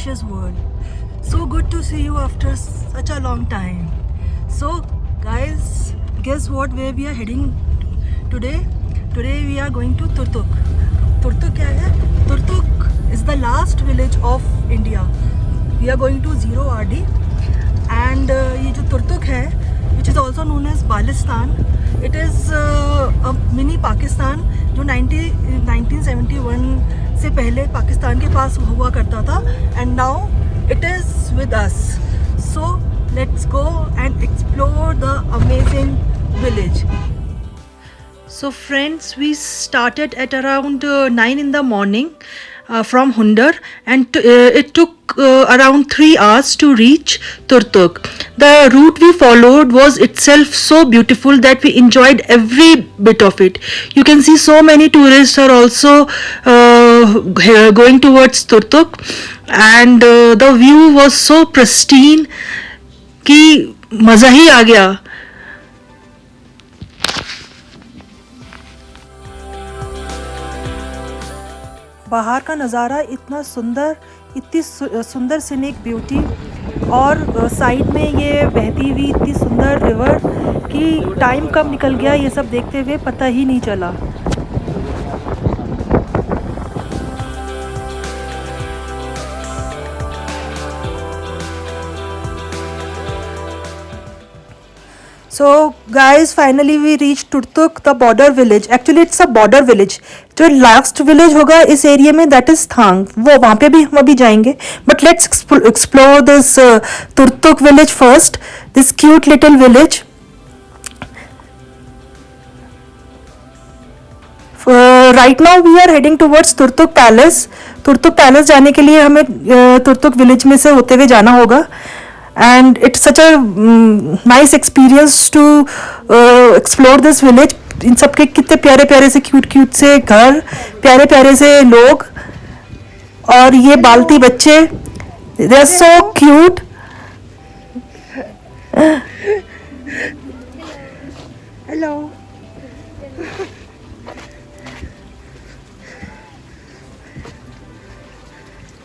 precious world. So good to see you after such a long time. So guys, guess what, where we are heading today? Today we are going to Turtuk. Turtuk क्या है? Turtuk is the last village of India. We are going to Zero RD and ये जो Turtuk है, which is also known as Balistan, it is a mini Pakistan जो 1971 से पहले पाकिस्तान के पास हुआ करता था, and now it is with us. So let's go and explore the amazing village. So friends, we started at around 9 in the morning from Hundar, and it took around 3 hours to reach Turtuk. The route we followed was itself so beautiful that we enjoyed every bit of it. You can see so many tourists are also going towards Turtuk, and the view was so pristine कि मज़ा ही आ गया. बाहर का नज़ारा इतना सुंदर, इतनी सुंदर सीनिक ब्यूटी, और साइड में ये बहती हुई इतनी सुंदर रिवर कि टाइम कब निकल गया ये सब देखते हुए पता ही नहीं चला. So guys, finally we reached Turtuk, the border village. Actually it's a border village. जो लास्ट विलेज होगा इस एरिया में, दैट इज थांग. वो वहाँ पे भी हम अभी जाएंगे, but let's explore this Turtuk village first. This cute little village. Right now we are heading towards Turtuk palace. Turtuk palace जाने के लिए हमें तुर्तुक विलेज में से होते हुए जाना होगा. And it's such a nice experience to explore this village. इन सब के कितने प्यारे प्यारे से क्यूट से घर, प्यारे प्यारे से लोग, और ये बालती बच्चे, they are so cute. Hello.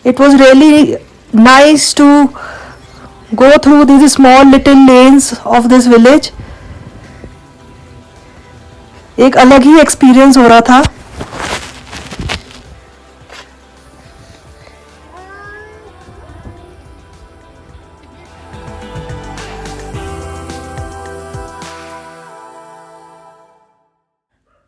It was really nice to go through these small little lanes of this village. एक अलग ही एक्सपीरियंस हो रहा था.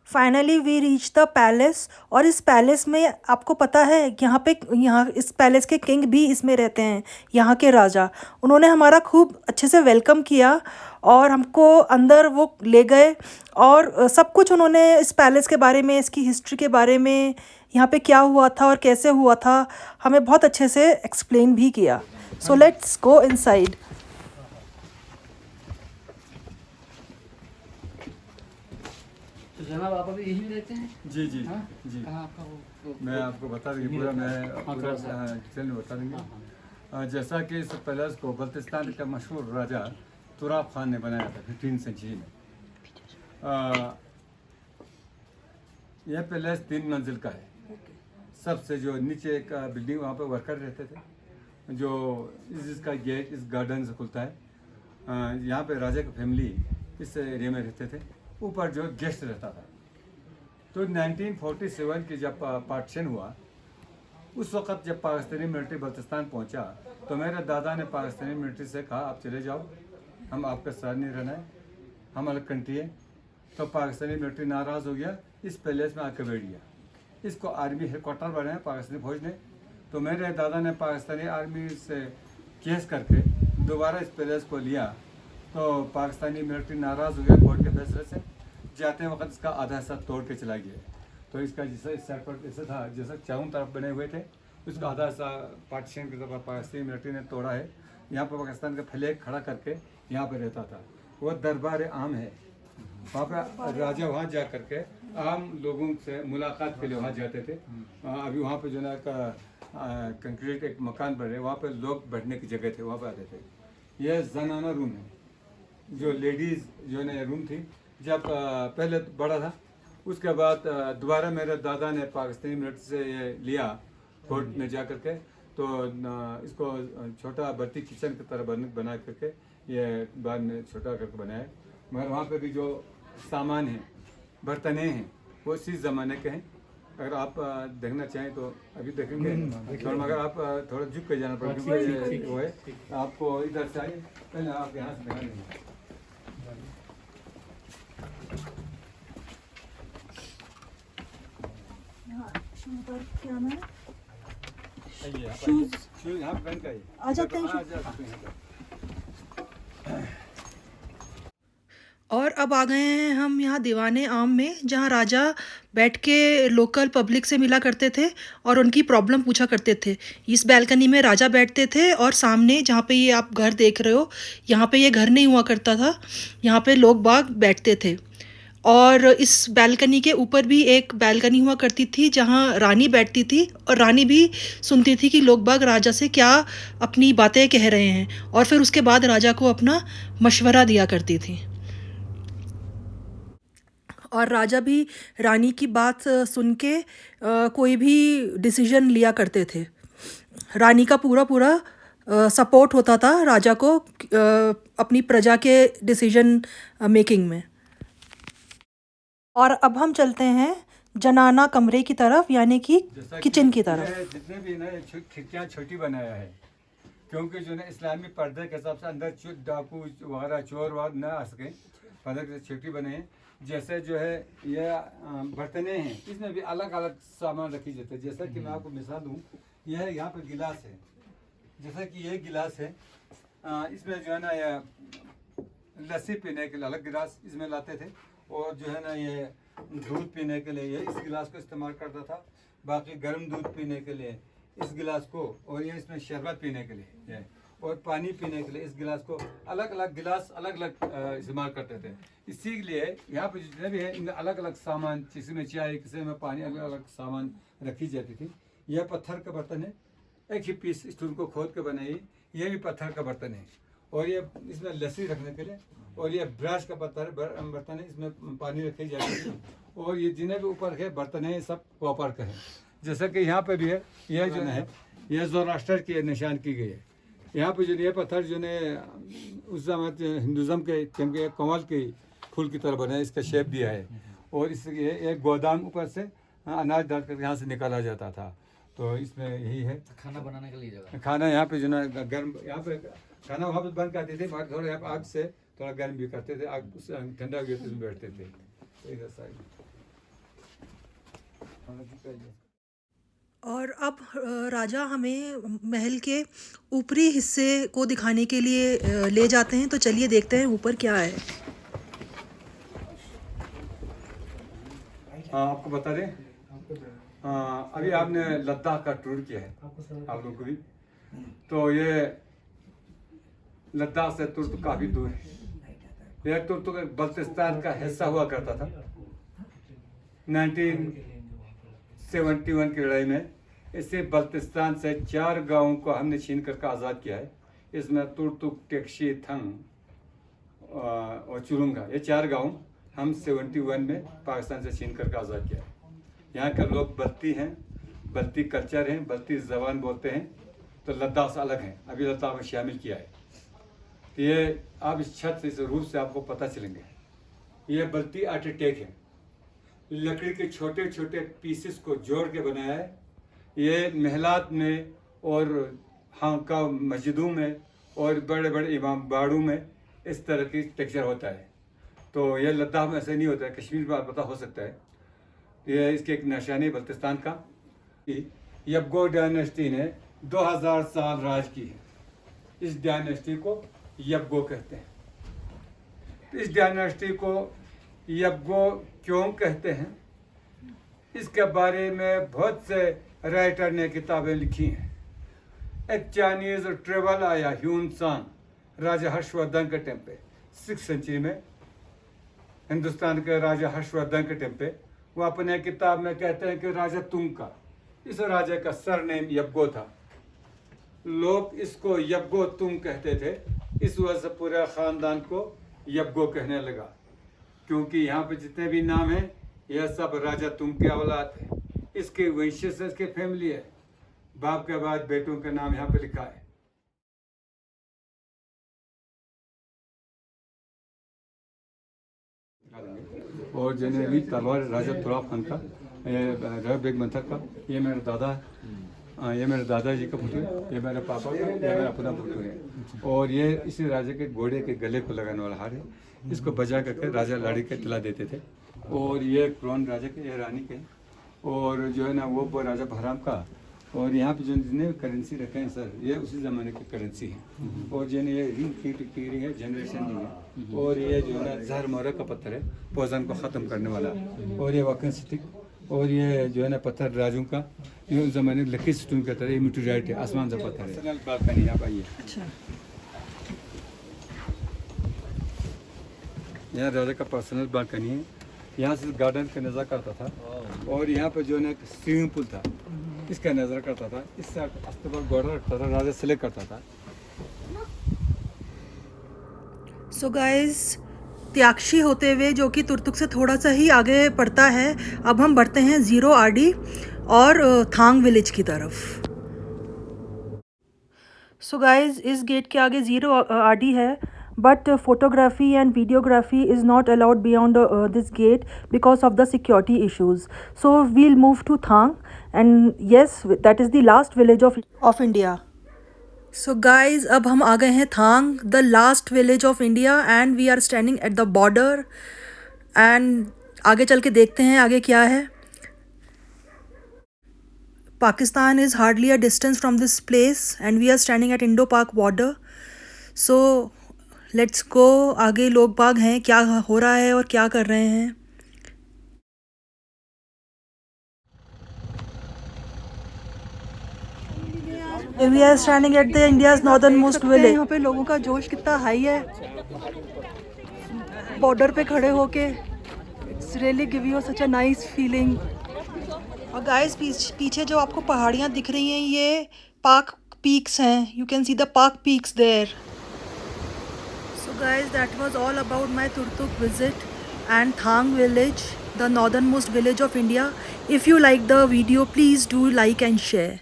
Finally we reach the palace. और इस पैलेस में आपको पता है यहाँ इस पैलेस के किंग भी इसमें रहते हैं, यहाँ के राजा. उन्होंने हमारा खूब अच्छे से वेलकम किया और हमको अंदर वो ले गए, और सब कुछ उन्होंने इस पैलेस के बारे में, इसकी हिस्ट्री के बारे में, यहाँ पे क्या हुआ था और कैसे हुआ था, हमें बहुत अच्छे से एक्सप्लेन भी किया. So let's go inside. जनाब आप अभी यहीं रहते हैं? जी जी. हाँ? जी आपका वो मैं आपको बता देंगे पूरा, मैं पूरा डिटेल में बता देंगे. जैसा कि इस पैलेस को बल्तिस्तान का मशहूर राजा तुराब खान ने बनाया था 15वीं सेंचुरी में. यह पैलेस 3 मंजिल का है. सबसे जो नीचे एक बिल्डिंग, वहाँ पे वर्कर रहते थे, जो इसका गेट इस गार्डन से खुलता है. यहाँ पे राजा की फैमिली इस एरिया में रहते थे. ऊपर जो गेस्ट रहता था. तो 1947 की जब पार्टीशन हुआ, उस वक़्त जब पाकिस्तानी मिलिट्री बल्तिस्तान पहुंचा, तो मेरे दादा ने पाकिस्तानी मिलिट्री से कहा आप चले जाओ, हम आपके साथ नहीं रहना है, हम अलग कंट्री है. तो पाकिस्तानी मिलिट्री नाराज़ हो गया, इस पैलेस में आके बैठ गया. इसको आर्मी हेडक्वार्टर बनाया पाकिस्तानी फौज ने. तो मेरे दादा ने पाकिस्तानी आर्मी से केस करके दोबारा इस पैलेस को लिया. तो पाकिस्तानी मिलिट्री नाराज़ हो गया कोर्ट के फैसले से. जाते वक्त इसका आधा हिस्सा तोड़ के चला गया. तो इसका जैसा इस साइड पर ऐसा था, जैसा चारों तरफ बने हुए थे, उसका आधा हिस्सा पार्टीशन की तरफ पाकिस्तानी मिलिट्री ने तोड़ा है. यहाँ पर पाकिस्तान का फ्लैग खड़ा करके यहाँ पर रहता था. वो दरबार आम है, वहाँ पर राजा वहाँ जा करके आम लोगों से मुलाकात के लिए वहाँ जाते थे. अभी वहाँ पर जो ना कंक्रीट एक मकान बने, वहाँ पर लोग बैठने की जगह थे, वहाँ पर आते थे. यह जनाना रूम है, जो लेडीज़ जो है रूम थी. जब पहले बड़ा था, उसके बाद दोबारा मेरे दादा ने पाकिस्तानी मिलिट्री से ये लिया कोर्ट में जा कर के, तो इसको छोटा बर्ती किचन की तरह बना करके ये बाद में छोटा करके बनाया। मगर वहाँ पे भी जो सामान है, बर्तने हैं, वो इसी ज़माने के हैं। अगर आप देखना चाहें तो अभी देखेंगे, मगर आप थोड़ा झुक के जाना पड़ेगा क्योंकि वो है आपको इधर से आइए, पहले आप यहाँ से देखा नहीं। क्या नाम है? शूज यहाँ पहन के आइए। आ जाते हैं। आ जाते हैं। और अब आ गए हैं हम यहाँ दीवाने आम में, जहाँ राजा बैठ के लोकल पब्लिक से मिला करते थे और उनकी प्रॉब्लम पूछा करते थे। इस बैल्कनी में राजा बैठते थे और सामने जहाँ पे ये आप घर देख रहे हो, यहाँ पे ये घर नहीं हुआ करता था, यहाँ पे लोग बाग बैठते थे। और इस बैल्कनी के ऊपर भी एक बैल्कनी हुआ करती थी जहाँ रानी बैठती थी और रानी भी सुनती थी कि लोग बाग राजा से क्या अपनी बातें कह रहे हैं, और फिर उसके बाद राजा को अपना मशवरा दिया करती थी। और राजा भी रानी की बात सुन के कोई भी डिसीजन लिया करते थे। रानी का पूरा सपोर्ट होता था राजा को अपनी प्रजा के डिसीजन मेकिंग में। और अब हम चलते हैं जनाना कमरे की तरफ, यानी कि किचन की तरफ। जितने भी ना खिड़कियाँ छोटी बनाया है, क्योंकि जो ना इस्लामी पर्दे के हिसाब से अंदर डाकू वगैरह चोर वगैरह न आ सके, पर्दे की छोटी बने हैं। जैसे जो है ये बर्तने हैं, इसमें भी अलग अलग सामान रखी जाते हैं। जैसा कि मैं आपको मिसाल दूँ, यह है यहाँ पे गिलास है, जैसा कि ये गिलास है, इसमें जो है ना ये लस्सी पीने के लिए अलग गिलास इसमें लाते थे, और जो है ना ये दूध पीने के लिए ये इस गिलास को इस्तेमाल करता था, बाकी गर्म दूध पीने के लिए इस गिलास को, और ये इसमें शरबत पीने के लिए ये, और पानी पीने के लिए इस गिलास को, अलग अलग गिलास अलग अलग इस्तेमाल करते थे। इसी के लिए यहाँ पे जितने भी है इनमें अलग अलग सामान, किसी में चाय किसी में पानी, अलग अलग सामान रखी जाती थी। यह पत्थर का बर्तन है, एक ही पीस स्टूल को खोद के बनाई, ये भी पत्थर का बर्तन है। और ये इसमें लस्सी रखने के लिए, और ये ब्रश का बर्तन है, इसमें पानी रखी जाती है। और ये जिन्हें भी ऊपर के बर्तन है सब कॉपर का है। जैसा कि यहाँ पे भी है, यह जो है ये ज़ोरास्टर की निशान की गई है। यहाँ पे जो ये पत्थर जो है उस समय हिंदुज़म के, क्योंकि कमल के फूल की तरह बना है, इसका शेप दिया है। और इसलिए एक गोदाम ऊपर से अनाज डाल कर यहाँ से निकाला जाता था। तो इसमें यही है खाना बनाने के लिए जगह। खाना यहाँ पे जो ना गर्म, यहाँ पे खाना वहाँ पे बंद करते थे, मगर थोड़ा यहाँ पे आग से थोड़ा गर्म भी करते थे, आग ठंडा हो गया तो उसमें बैठते थे। और अब राजा हमें महल के ऊपरी हिस्से को दिखाने के लिए ले जाते हैं, तो चलिए देखते हैं ऊपर क्या है। आपको बता दें, अभी आपने लद्दाख का टूर किया है आप लोग को भी, तो ये लद्दाख से तुर्क काफ़ी दूर है। यह तुर्क बल्तिस्तान का हिस्सा हुआ करता था। 1971 की लड़ाई में इसे बल्तिस्तान से 4 गांवों को हमने छीन करके आज़ाद किया है। इसमें तुर्तुक, टेक्शी, थंग और चुरुंगा, ये 4 गांव हम 71 में पाकिस्तान से छीन करके आज़ाद किया है। यहाँ के लोग बल्ती हैं, बल्ती कल्चर हैं, बल्ती ज़बान बोलते हैं, तो लद्दाख से अलग हैं, अभी लद्दाख में शामिल किया है। तो ये आप इस छत से, इस रूप से आपको पता चलेंगे। ये बल्ती आर्किटेक्ट है, लकड़ी के छोटे छोटे पीसेस को जोड़ के बनाया है। ये महलात में और खानका मस्जिदों में और बड़े बड़े इमाम बाड़ों में इस तरह की टेक्सचर होता है। तो ये लद्दाख में ऐसे नहीं होता है, कश्मीर में पता हो सकता है। ये इसकी एक निशानी बल्तिस्तान का। यबगो डायनेस्टी ने 2000 साल राज की है। इस डायनेस्टी को यबगो कहते हैं। इस डायनेस्टी को यबगो क्यों कहते हैं, इसके बारे में बहुत से राइटर ने किताबें लिखी हैं। एक चाइनीज़ ट्रेवल आया, ह्यून सांग, राजा हर्षवर्धन के टाइम पे 6th सेंचुरी में, हिंदुस्तान के राजा हर्षवर्धन के टाइम पे, वो अपने किताब में कहते हैं कि राजा तुंग का, इस राजा का सरनेम यबगो था। लोग इसको यबगो तुंग कहते थे, इस वजह से पूरे ख़ानदान को यबगो कहने लगा, क्योंकि यहाँ पे जितने भी नाम हैं यह सब राजा तुंग के औलाद है, इसके वंश से इसकी फैमिली है। बाप के बाद बेटों का नाम यहाँ पे लिखा है। और जनरली तलवार राजा तुराब खान का, रव बेग मंथर का, ये मेरा दादा है, ये मेरे दादाजी का फोटो है, ये मेरे पापा का, ये मेरा अपना फोटो है। और ये इसी राजा के घोड़े के गले को लगाने वाला हार है। इसको बजा करके राजा लाड़ी के तिला देते थे। और ये क्राउन राजा के, ये रानी के, और जो है ना वो राजा बहराम का। और यहाँ पे जो जितने करेंसी रखे हैं सर, ये उसी ज़माने की करेंसी है। और जो है ये रिंग की रिंग है, जनरेशन रिंग है। और ये जो है ना जहर मोहर का पत्थर है, पोजन को ख़त्म करने वाला। और ये वॉकिंग स्टिक, और ये जो है ना पत्थर राजू का, ये उस ज़माने लकी स्टोन का तरह, ये मीटोराइट है, आसमान से पत्थर है। बालकनी यहाँ पाइए। अच्छा, यहाँ राजा का पर्सनल बालकनी है। यहाँ से गार्डन का नज़र करता था। और यहाँ पे जो है ना स्विमिंग पूल था, इसका नज़र करता था। इससे अस्तबल घोड़ा रखता था, राजा सिलेक्ट करता था। सो गाइस, त्याक्षी होते हुए जो कि तुर्तुक से थोड़ा सा ही आगे पड़ता है, अब हम बढ़ते हैं ज़ीरो आरडी और थांग विलेज की तरफ। सो गाइस, इस गेट के आगे ज़ीरो आरडी है, but photography and videography is not allowed beyond this gate because of the security issues. So we'll move to Thang, and yes, that is the last village of India. So guys, अब हम आ गए हैं थांग, the last village of India, and we are standing at the border. And आगे चल के देखते हैं आगे क्या है। Pakistan is hardly a distance from this place, and we are standing at Indo-Pak border. So let's go. आगे लोग बाग हैं, क्या हो रहा है और क्या कर रहे हैं। We are standing at the India's northernmost village. यहाँ पे लोगों का जोश कितना हाई है, बॉर्डर पे खड़े होके। It's really give you such a nice feeling. और गाइस, पीछे जो आपको पहाड़ियाँ दिख रही हैं, ये पाक पीक्स हैं। You can see the Pak peaks there. So guys, that was all about my Turtuk visit and Thang village, the northernmost village of India. If you like the video, please do like and share.